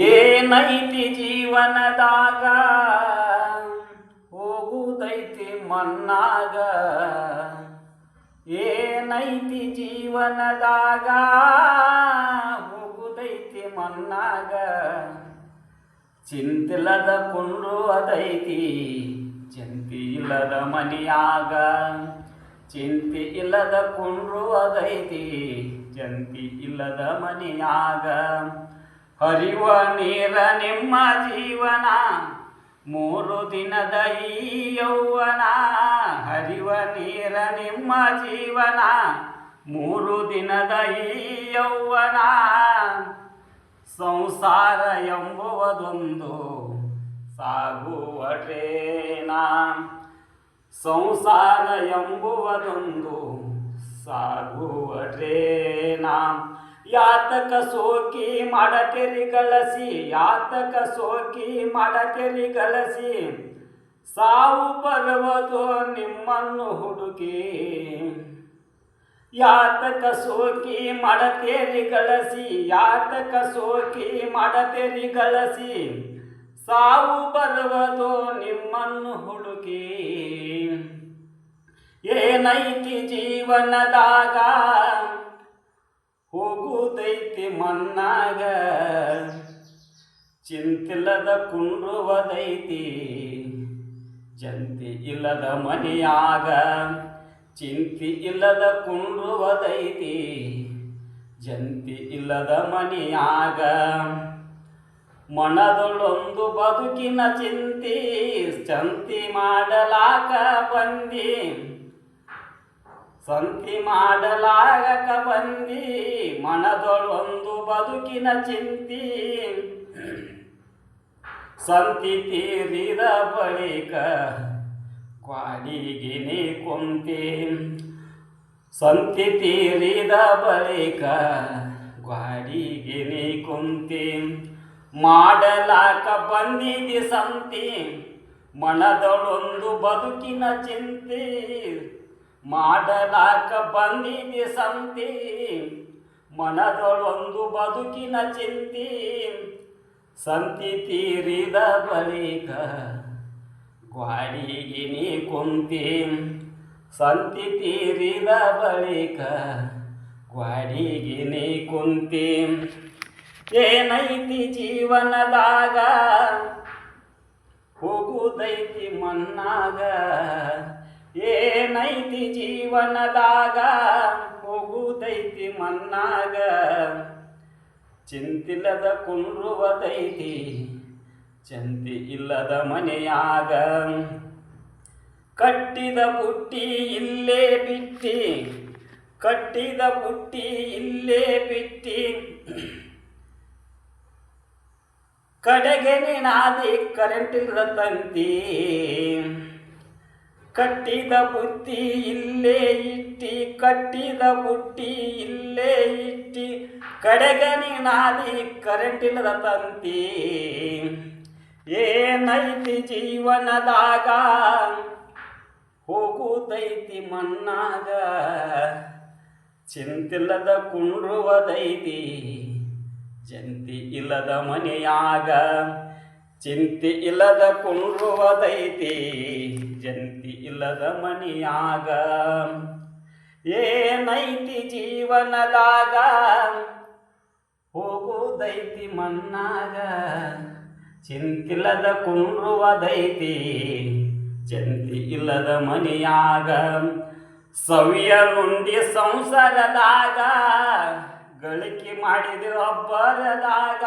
ಏನೈತಿ ಜೀವನದಾಗ ಹೋಗುದೈತಿ ಮನ್ನಾಗ. ಏನೈತಿ ಜೀವನದಾಗ ಹೋಗುದೈತಿ ಮನ್ನಾಗ. ಚಿಂತಿಲ್ಲದ ಕುಂಡ್ರು ಅದೈತಿ ಚಿಂತಿ ಇಲ್ಲದ ಮನಿಯಾಗ. ಚಿಂತಿ ಇಲ್ಲದ ಕುಂಡ್ರು ಅದೈತಿ ಚಿಂತಿ ಇಲ್ಲದ ಮನಿಯಾಗ. ಹರಿವ ನೀರ ನಿಮ್ಮ ಜೀವನ 3 ದಿನದ ಈ ಯೌವನ. ಹರಿವ ನೀರ ನಿಮ್ಮ ಜೀವನ 3 ದಿನದ ಈ ಯೌವನ. ಸಂಸಾರ ಎಂಬುವುದೊಂದು ಸಾಗುವ ಟ್ರೇನ. ಸಂಸಾರ ಎಂಬುವುದೊಂದು ಸಾಗುವ ಟ್ರೇನ. ಯಾತಕ ಸೋಕಿ ಮಾಡತೆರಿ ಗಳಸಿ. ಯಾತಕ ಸೋಕಿ ಮಾಡತೆರಿ ಗಳಸಿ. ಸಾವು ಬರುವುದು ನಿಮ್ಮನ್ನು ಹುಡುಕಿ. ಯಾತಕ ಸೋಕಿ ಮಾಡತೆರಿ ಗಳಸಿ. ಯಾತಕ ಸೋಕಿ ಮಾಡತೆರಿ ಗಳಸಿ. ಸಾವು ಬರುವುದು ನಿಮ್ಮನ್ನು ಹುಡುಕಿ. ಏನೈತಿ ಜೀವನದಾಗ ಹೋಗುದೈತಿ ಮನ್ನಾಗ. ಚಿಂತಿಲ್ಲದ ಕುಂಡ್ರುವದೈತಿ ಜಂತಿ ಇಲ್ಲದ ಮನಿಯಾಗ. ಚಿಂತಿ ಇಲ್ಲದ ಕುಂಡ್ರುವದೈತಿ ಜಂತಿ ಇಲ್ಲದ ಮನಿಯಾಗ. ಮನದೊಳೊಂದು ಬದುಕಿನ ಚಿಂತಿ ಸಂತಿ ಮಾಡಲಾಕ ಬಂದಿ. ಸಂತಿ ಮಾಡಲಾಗಕ ಬಂದಿ. ಮನದೊಳೊಂದು ಬದುಕಿನ ಚಿಂತಿ ಸಂತಿ ತೀರಿದ ಬಳಿಕ ಗ್ವಾಡಿಗೆ ನೀ ಕುಂತಿ. ಸಂತಿ ತೀರಿದ ಬಳಿಕ ಗ್ವಾಡಿಗೆ ನೀ ಕುಂತಿ. ಮಾಡಲಾಕ ಬಂದಿದಿ ಸಂತಿ ಮನದೊಳೊಂದು ಬದುಕಿನ ಚಿಂತಿ. ಮಾಡಲಾಕ ಬಂದಿದಿ ಸಂತಿ ಮನದೊಳೊಂದು ಬದುಕಿನ ಚಿಂತಿ. ಸಂತಿ ತೀರಿದ ಬಳಿಕ ಗ್ವಾಡಿಗೆ ನೀ ಕುಂತಿ. ಸಂತಿ ತೀರಿದ ಬಳಿಕ ಗ್ವಾಡಿಗೆ ನೀ ಕುಂತಿ. ಏನೈತಿ ಜೀವನದಾಗ ಹೋಗುದೈತಿ ಮನ್ನಾಗ. ಏನೈತಿ ಜೀವನದಾಗ ಹೋಗುದೈತಿ ಮನ್ನಾಗ. ಚಿಂತಿಲ್ಲದ ಕುಂಡ್ರುವದೈತಿ ಚಿಂತಿ ಇಲ್ಲದ ಮನೆಯಾಗ. ಕಟ್ಟಿದ ಬುಟ್ಟಿ ಇಲ್ಲೇ ಬಿಟ್ಟಿ. ಕಟ್ಟಿದ ಬುಟ್ಟಿ ಇಲ್ಲೇ ಬಿಟ್ಟಿ. ಕಡೆಗೆ ನೀನಾದಿ ಕರೆಂಟ್ ಇಲ್ಲದ ತಂತಿ. ಕಟ್ಟಿದ ಬುತ್ತಿ ಇಲ್ಲೇ ಇಟ್ಟಿ. ಕಟ್ಟಿದ ಬುಟ್ಟಿ ಇಲ್ಲೇ ಇಟ್ಟಿ. ಕಡೆಗೆ ನೀನಾದಿ ಕರೆಂಟ್ ಇಲ್ಲದ ತಂತಿ. ಏನೈತಿ ಜೀವನದಾಗ ಹೋಗುದೈತಿ ಮನ್ನಾಗ. ಚಿಂತಿಲ್ಲದ ಕುಂಡ್ರುವದೈತಿ ಜಂತಿ ಇಲ್ಲದ ಮನೆಯಾಗ. ಚಿಂತಿ ಇಲ್ಲದ ಕುಂಡ್ರುವದೈತಿ ಜಂತಿ ಇಲ್ಲದ ಮನೆಯಾಗ. ಏನೈತಿ ಜೀವನದಾಗ ಹೋಗುದೈತಿ ಮನ್ನಾಗ. ಚಿಂತಿಲ್ಲದ ಕುಂಡ್ರುವದೈತಿ ಜಂತಿ ಇಲ್ಲದ ಮನೆಯಾಗ. ಸವಿಯ ನುಂಡಿ ಸಂಸಾರದಾಗ ಗಳಿಕೆ ಮಾಡಿದ ಒಬ್ಬರದಾಗ.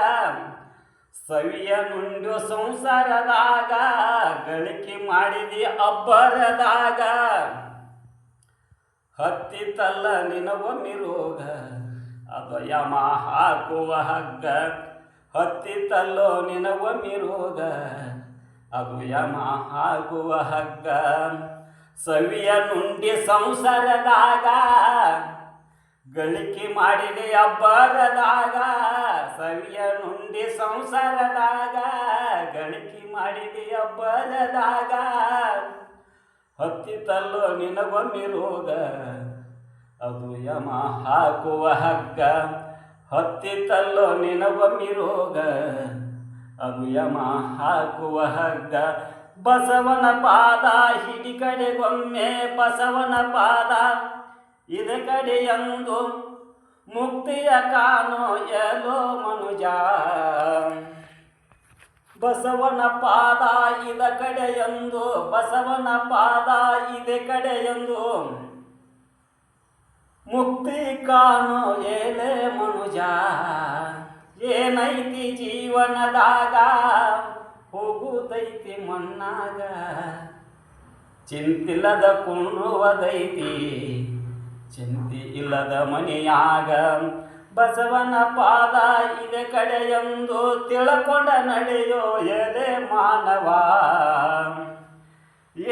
ಸವಿಯ ನುಂಡು ಸಂಸಾರದಾಗ ಗಳಿಕೆ ಮಾಡಿದಿ ಒಬ್ಬರದಾಗ. ಹತ್ತಿತಲ್ಲ ನಿನಗೊಮ್ಮೆ ರೋಗ ಅದು ಯಮ ಹಾಕುವ ಹಗ್ಗ. ಹತ್ತಿತಲ್ಲೋ ನಿನಗೊಮ್ಮೆ ರೋಗ ಅದು ಯಮ ಹಾಕುವ ಹಗ್ಗ. ಸವಿಯ ನುಂಡಿ ಸಂಸಾರದಾಗ ಗಳಿಕೆ ಮಾಡಿದೆ ಅಬ್ಬರದಾಗ. ಸವಿಯ ನುಂಡಿ ಸಂಸಾರದಾಗ ಗಳಿಕೆ ಮಾಡಿದೆ ಅಬ್ಬರದಾಗ. ಹತ್ತಿತಲ್ಲೋ ನಿನಗೊಮ್ಮೆ ರೋಗ ಅದು ಯಮ ಹಾಕುವ ಹಗ್ಗ. ಹತ್ತಿತಲ್ಲೋ ನಿನಗೊಮ್ಮೆ ರೋಗ ಅದು ಯಮ ಹಾಕುವ ಹಗ್ಗ. ಬಸವನ ಪಾದ ಹಿಡಿ ಕಡೆಗೊಮ್ಮೆ ಬಸವನ ಪಾದ ಇದ ಕಡೆಯಂದು ಮುಕ್ತಿಯ ಕಾಣೋ ಎಲ್ಲೋ ಮನುಜ. ಬಸವನ ಪಾದ ಇದ ಕಡೆಯಂದು ಬಸವನ ಪಾದ ಇದೆ ಕಡೆಯಂದು ಮುಕ್ತಿ ಕಾಣೋ ಏಲೆ ಮನುಜ. ಏನೈತಿ ಜೀವನದಾಗ ಹೋಗುದೈತಿ ಮಣ್ಣಾಗ, ಚಿಂತಿಲ್ಲದ ಕುಣುವುದೈತಿ ಚಿಂತಿ ಇಲ್ಲದ ಮನೆಯಾಗ. ಬಸವನ ಪಾದ ಇದೆ ಕಡೆಯೊಂದು ತಿಳ್ಕೊಂಡ ನಡೆಯೋ ಎಲೆ ಮಾನವ.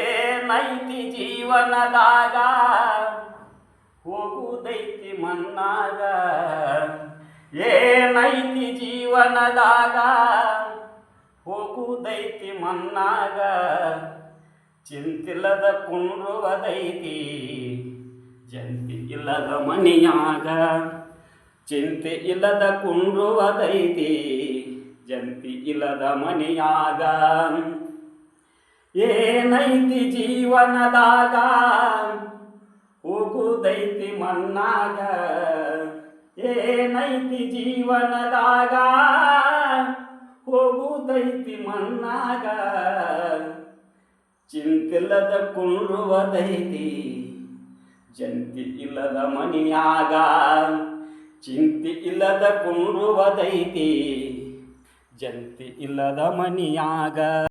ಏನೈತಿ ಜೀವನದಾಗ ಹೋಗುದೈತಿ ಮಣ್ಣಾಗ, ಏನೈತಿ ಜೀವನದಾಗ ಹೋಗುದೈತಿ ಮಣ್ಣಾಗ. ಚಿಂತಿಲ್ಲದ ಕುಂಡ್ರುವುದೈತಿ ಜಂತಿ ಇಲ್ಲದ ಮನೆಯಾಗ, ಚಿಂತೆ ಇಲ್ಲದ ಕುಂಡ್ರುವುದೈತಿ ಜಂತಿ ಇಲ್ಲದ ಮನೆಯಾಗ. ಏನೈತಿ ಜೀವನದಾಗ ಹೋಗುದೈತಿ ಮಣ್ಣಾಗ, ಏನೈತಿ ಜೀವನದಾಗ ಹೋಗುದೈತಿ ಮಣ್ಣಾಗ. ಚಿಂತಿಲ್ಲದ ಕುಂಡ್ರುವುದೈತಿ ಜಂತಿ ಇಲ್ಲದ ಮನೆಯಾಗ, ಚಿಂತಿ ಇಲ್ಲದ ಕುಂಡ್ರುವುದೈತಿ ಜಂತಿ ಇಲ್ಲದ ಮನೆಯಾಗ.